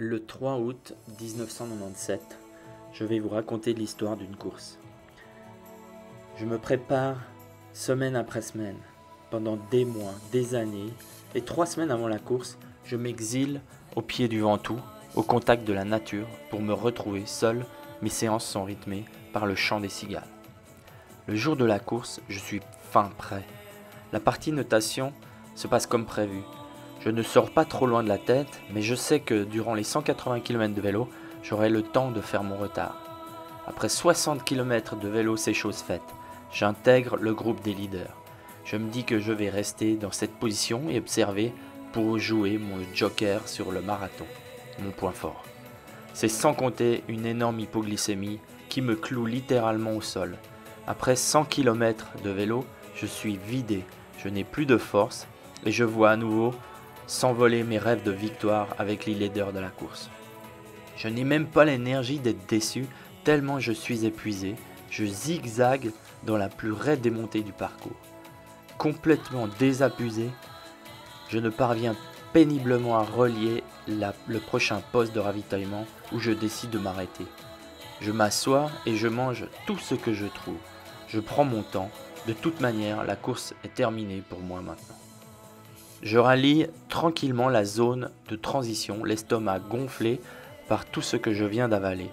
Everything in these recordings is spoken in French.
Le 3 août 1997, je vais vous raconter l'histoire d'une course. Je me prépare semaine après semaine, pendant des mois, des années, et 3 semaines avant la course, je m'exile au pied du Ventoux, au contact de la nature, pour me retrouver seul. Mes séances sont rythmées par le chant des cigales. Le jour de la course, je suis fin prêt. La partie natation se passe comme prévu. Je ne sors pas trop loin de la tête, mais je sais que durant les 180 km de vélo, j'aurai le temps de faire mon retard. Après 60 km de vélo, c'est chose faite. J'intègre le groupe des leaders. Je me dis que je vais rester dans cette position et observer pour jouer mon joker sur le marathon, mon point fort. C'est sans compter une énorme hypoglycémie qui me cloue littéralement au sol. Après 100 km de vélo, je suis vidé, je n'ai plus de force et je vois à nouveau s'envoler mes rêves de victoire avec les leaders de la course. Je n'ai même pas l'énergie d'être déçu tellement je suis épuisé. Je zigzague dans la plus raide des montées du parcours. Complètement désabusé, je ne parviens péniblement à relier le prochain poste de ravitaillement où je décide de m'arrêter. Je m'assois et je mange tout ce que je trouve. Je prends mon temps. De toute manière, la course est terminée pour moi maintenant. Je rallie tranquillement la zone de transition, l'estomac gonflé par tout ce que je viens d'avaler.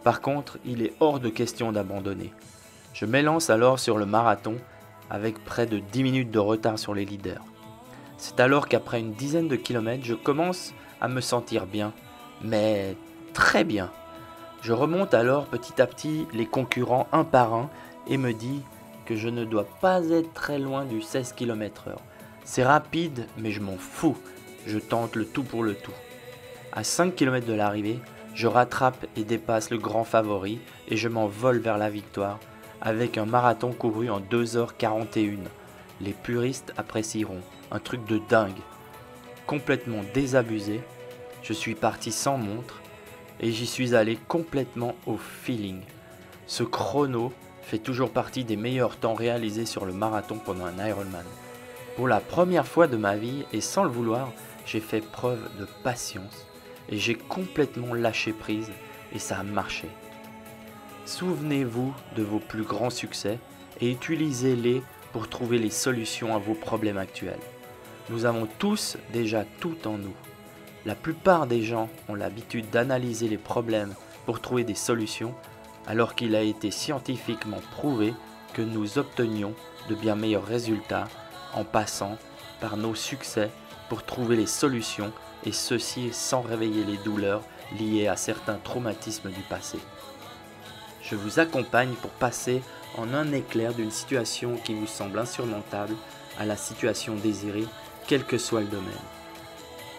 Par contre, il est hors de question d'abandonner. Je m'élance alors sur le marathon avec près de 10 minutes de retard sur les leaders. C'est alors qu'après une dizaine de kilomètres, je commence à me sentir bien, mais très bien. Je remonte alors petit à petit les concurrents un par un et me dis que je ne dois pas être très loin du 16 km/h. C'est rapide, mais je m'en fous. Je tente le tout pour le tout. À 5 km de l'arrivée, je rattrape et dépasse le grand favori et je m'envole vers la victoire avec un marathon couru en 2h41. Les puristes apprécieront. Un truc de dingue. Complètement désabusé, je suis parti sans montre et j'y suis allé complètement au feeling. Ce chrono fait toujours partie des meilleurs temps réalisés sur le marathon pendant un Ironman. Pour la première fois de ma vie et sans le vouloir, j'ai fait preuve de patience et j'ai complètement lâché prise et ça a marché. Souvenez-vous de vos plus grands succès et utilisez-les pour trouver les solutions à vos problèmes actuels. Nous avons tous déjà tout en nous. La plupart des gens ont l'habitude d'analyser les problèmes pour trouver des solutions, alors qu'il a été scientifiquement prouvé que nous obtenions de bien meilleurs résultats en passant par nos succès pour trouver les solutions, et ceci sans réveiller les douleurs liées à certains traumatismes du passé. Je vous accompagne pour passer en un éclair d'une situation qui vous semble insurmontable à la situation désirée, quel que soit le domaine.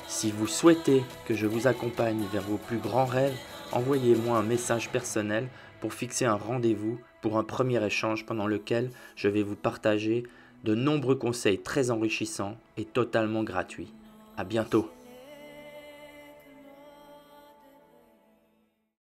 Si vous souhaitez que je vous accompagne vers vos plus grands rêves, envoyez-moi un message personnel pour fixer un rendez-vous pour un premier échange pendant lequel je vais vous partager de nombreux conseils très enrichissants et totalement gratuits. À bientôt!